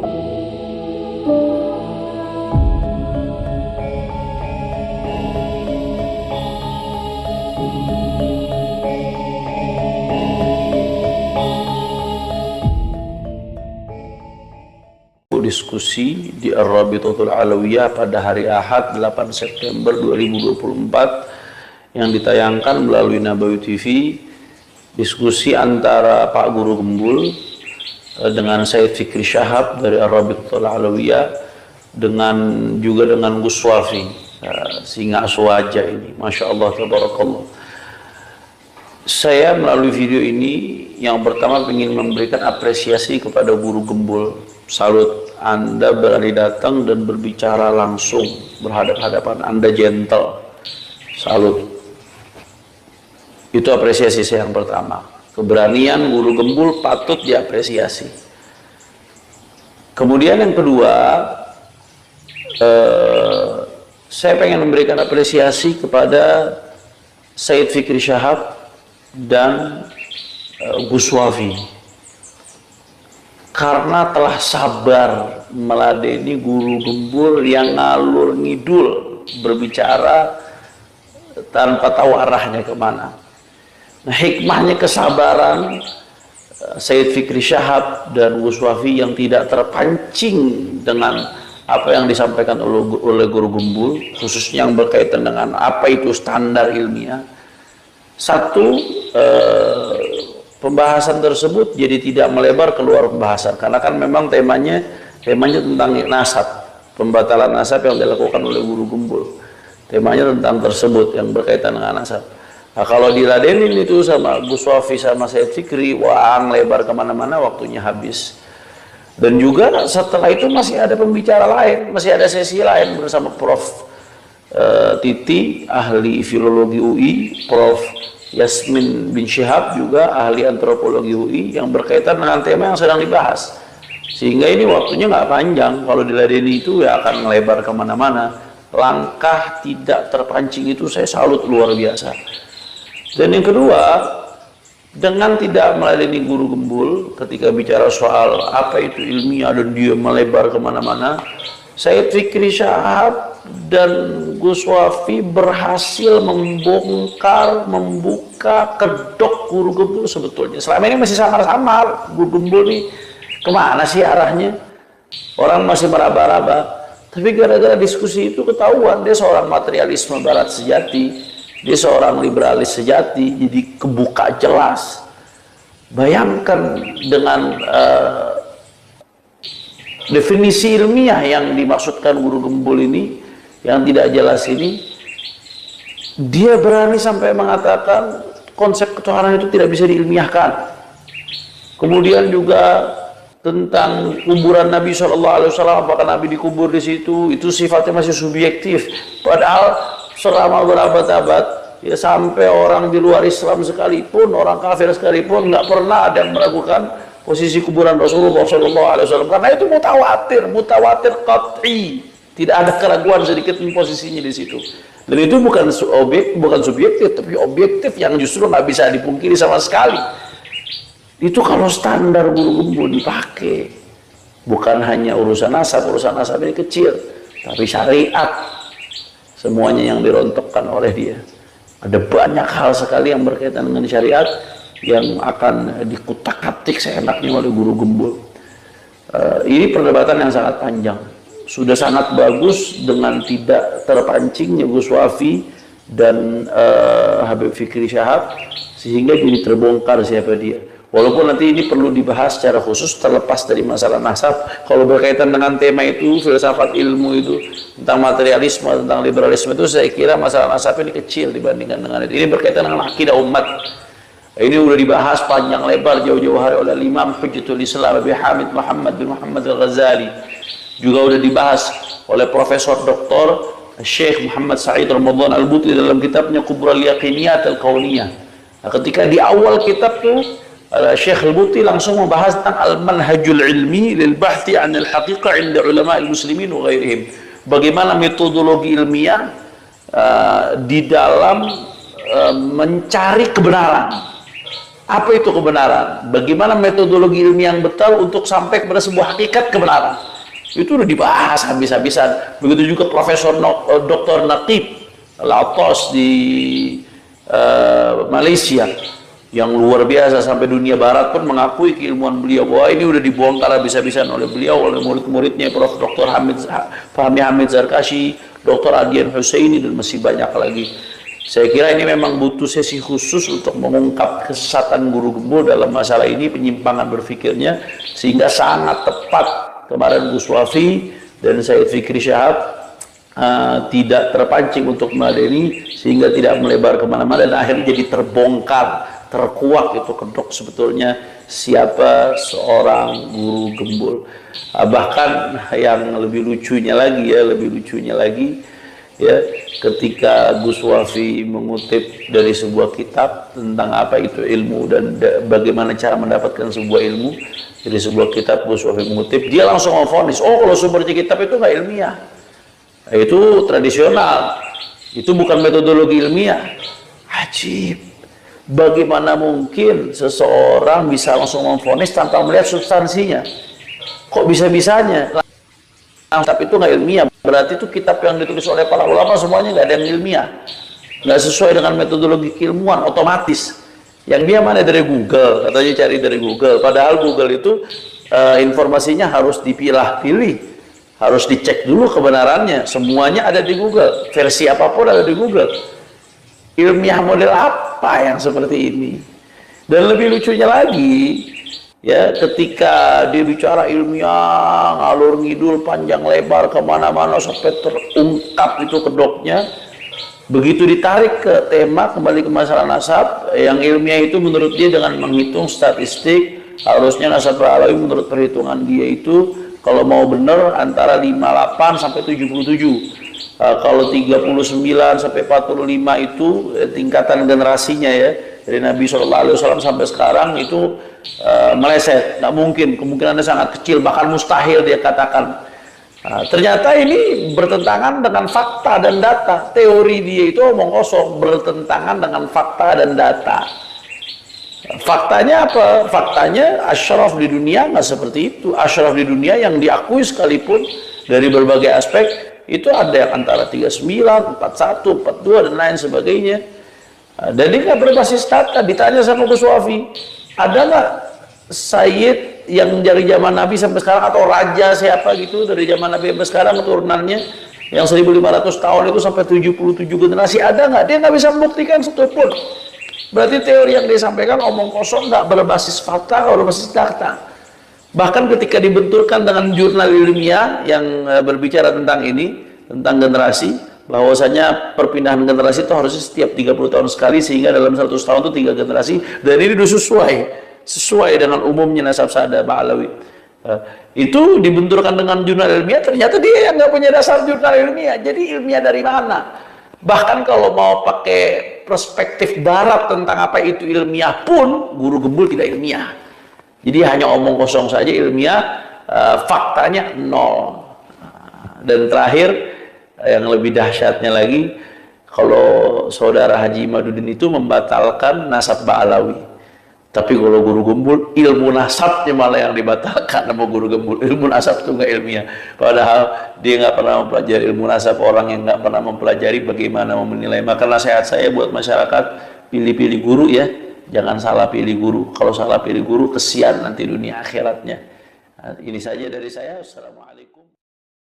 Diskusi di Ar-Rabitatul Alawiyah pada hari Ahad 8 September 2024 yang ditayangkan melalui Nabawi TV. Diskusi antara Pak Guru Gembul dengan Said Fikri Syahab dari Ar-Rabitatul Alawiyah juga dengan Gus Wafi, singa aswaja ini, Masya Allah, tabarakallah. Saya melalui video ini yang pertama ingin memberikan apresiasi kepada Guru Gembul. Salut, Anda berani datang dan berbicara langsung berhadap-hadapan, Anda gentle. Salut. Itu apresiasi saya yang pertama. Keberanian Guru Gembul patut diapresiasi. Kemudian yang kedua, saya pengen memberikan apresiasi kepada Said Fikri Syahab dan Gus Wafi, karena telah sabar meladeni Guru Gembul yang ngalur ngidul berbicara tanpa tahu arahnya kemana. Nah, hikmahnya kesabaran Said Fikri Syahab dan Gus Wafi yang tidak terpancing dengan apa yang disampaikan oleh Guru Gembul, khususnya yang berkaitan dengan apa itu standar ilmiah. Satu, pembahasan tersebut jadi tidak melebar keluar pembahasan, karena kan memang temanya tentang nasab, pembatalan nasab yang dilakukan oleh Guru Gembul. Temanya tentang tersebut yang berkaitan dengan nasab. Nah, kalau diladenin itu sama Gus Wafi sama Said Fikri, wah, lebar kemana-mana, waktunya habis. Dan juga setelah itu masih ada pembicara lain, masih ada sesi lain bersama Prof. Titi, ahli filologi UI, Prof. Yasmin bin Syihab juga ahli antropologi UI, yang berkaitan dengan tema yang sedang dibahas. Sehingga ini waktunya nggak panjang. Kalau diladeni itu ya akan melebar kemana-mana. Langkah tidak terpancing itu saya salut luar biasa. Dan yang kedua, dengan tidak meladeni Guru Gembul ketika bicara soal apa itu ilmiah dan dia melebar kemana-mana, Said Fikri Syahab dan Gus Wafi berhasil membuka kedok Guru Gembul sebetulnya. Selama ini masih samar-samar, Guru Gembul nih kemana sih arahnya? Orang masih meraba-raba. Tapi gara-gara diskusi itu ketahuan dia seorang materialisme barat sejati, dia seorang liberalis sejati, jadi kebuka jelas. Bayangkan dengan definisi ilmiah yang dimaksudkan Guru Gembul ini, yang tidak jelas ini, dia berani sampai mengatakan konsep ketuhanan itu tidak bisa diilmiahkan. Kemudian juga tentang kuburan Nabi SAW, apakah Nabi dikubur di situ, itu sifatnya masih subjektif. Padahal selama berabad-abad, ya sampai orang di luar Islam sekalipun, orang kafir sekalipun, nggak pernah ada yang meragukan posisi kuburan Rasulullah SAW, karena itu mutawatir qat'i, tidak ada keraguan sedikit posisinya di situ. Dan itu bukan subjektif, tapi objektif yang justru nggak bisa dipungkiri sama sekali. Itu kalau standar Guru Gembul dipakai, bukan hanya urusan nasab ini kecil, tapi syariat semuanya yang dirontokkan oleh dia. Ada banyak hal sekali yang berkaitan dengan syariat yang akan dikutak-atik seenaknya oleh Guru Gembul. Ini perdebatan yang sangat panjang. Sudah sangat bagus dengan tidak terpancingnya Gus Wafi dan Habib Fikri Syahab, sehingga jadi terbongkar siapa dia. Walaupun nanti ini perlu dibahas secara khusus terlepas dari masalah nasab. Kalau berkaitan dengan tema itu, filsafat ilmu itu, tentang materialisme, tentang liberalisme itu, saya kira masalah nasab ini kecil dibandingkan dengan itu. Ini berkaitan dengan akidah umat. Ini sudah dibahas panjang lebar jauh-jauh hari oleh Imam Hujjatul Islam Abi Hamid Muhammad bin Muhammad Al-Ghazali. Juga sudah dibahas oleh Profesor Dr. Syekh Muhammad Sa'id Ramadan Al-Buti dalam kitabnya Kubral Yaqiniyat Al-Kauniyah. Nah, ketika di awal kitab tuh Syekh Al-Buti langsung membahas tentang al-manhajul ilmi lil bahthi 'an al-haqiqah 'inda ulama al-muslimin wa ghairihim. Bagaimana metodologi ilmiah di dalam mencari kebenaran. Apa itu kebenaran? Bagaimana metodologi ilmiah yang betul untuk sampai kepada sebuah hakikat kebenaran? Itu udah dibahas habis-habisan. Begitu juga Profesor Dr. Naqib Al-Attas di Malaysia yang luar biasa, sampai dunia barat pun mengakui keilmuan beliau, bahwa ini udah dibongkar habis-habisan oleh beliau, oleh murid-muridnya, Prof. Dr. Fahmi Hamid Zarkashi, Dr. Adian Husaini, dan masih banyak lagi. Saya kira ini memang butuh sesi khusus untuk mengungkap kesesatan guru gembul dalam masalah ini, penyimpangan berpikirnya, sehingga sangat tepat kemarin Gus Wafi dan Said Fikri Syahab tidak terpancing untuk meladeni, sehingga tidak melebar kemana-mana, dan akhirnya jadi terbongkar, terkuak itu kedok sebetulnya siapa seorang guru gembul. Bahkan yang lebih lucunya lagi ya, ketika Gus Wafi mengutip dari sebuah kitab tentang apa itu ilmu dan bagaimana cara mendapatkan sebuah ilmu dari sebuah kitab, Gus Wafi mengutip, dia langsung memvonis, oh kalau sumbernya kitab itu nggak ilmiah, itu tradisional, itu bukan metodologi ilmiah. Ajib. Bagaimana mungkin seseorang bisa langsung memvonis tanpa melihat substansinya? Kok bisa-bisanya? Tapi itu nggak ilmiah. Berarti itu kitab yang ditulis oleh para ulama semuanya nggak ada yang ilmiah, nggak sesuai dengan metodologi keilmuan, otomatis. Yang dia mana dari Google, katanya cari dari Google. Padahal Google itu informasinya harus dipilah-pilih, harus dicek dulu kebenarannya. Semuanya ada di Google, versi apapun ada di Google. Ilmiah model apa yang seperti ini? Dan lebih lucunya lagi, ya, ketika dia bicara ilmiah, ngalur ngidul panjang lebar kemana-mana sampai terungkap itu kedoknya, begitu ditarik ke tema, kembali ke masalah nasab, yang ilmiah itu menurut dia dengan menghitung statistik, harusnya nasab Ba'alawi menurut perhitungan dia itu kalau mau benar antara 58 sampai 77. Kalau 39 sampai 45 itu tingkatan generasinya ya, dari Nabi SAW sampai sekarang itu meleset, nggak mungkin, kemungkinannya sangat kecil, bahkan mustahil dia katakan. Ternyata ini bertentangan dengan fakta dan data. Teori dia itu omong kosong, bertentangan dengan fakta dan data. Faktanya apa? Faktanya asyraf di dunia nggak seperti itu. Asyraf di dunia yang diakui sekalipun dari berbagai aspek itu ada yang antara 39, 41, 42 dan lain sebagainya. Dan dia nggak berbasis data. Ditanya sama Gus Wafi, ada nggak Sayyid yang dari zaman Nabi sampai sekarang, atau raja siapa gitu dari zaman Nabi sampai sekarang keturunannya yang 1500 tahun itu sampai 77 generasi, ada nggak? Dia nggak bisa membuktikan satupun. Berarti teori yang disampaikan omong kosong, nggak berbasis fakta, nggak berbasis data. Bahkan ketika dibenturkan dengan jurnal ilmiah yang berbicara tentang ini, tentang generasi, bahwasanya perpindahan generasi itu harusnya setiap 30 tahun sekali, sehingga dalam 100 tahun itu 3 generasi, dan ini sesuai dengan umumnya nasab Sa'da Ba'alawi. Itu dibenturkan dengan jurnal ilmiah, ternyata dia yang nggak punya dasar jurnal ilmiah. Jadi ilmiah dari mana? Bahkan kalau mau pakai perspektif barat tentang apa itu ilmiah pun, guru gembul tidak ilmiah. Jadi hanya omong kosong saja, ilmiah, faktanya nol. Dan terakhir, yang lebih dahsyatnya lagi, kalau saudara Haji Imaduddin itu membatalkan nasab Ba'alawi. Tapi kalau guru gembul, ilmu nasabnya malah yang dibatalkan sama guru gembul. Ilmu nasab itu nggak ilmiah. Padahal dia nggak pernah mempelajari ilmu nasab, orang yang nggak pernah mempelajari bagaimana menilai. Maka nasihat saya buat masyarakat, pilih-pilih guru ya. Jangan salah pilih guru. Kalau salah pilih guru, kesian nanti dunia akhiratnya. Ini saja dari saya. Assalamualaikum.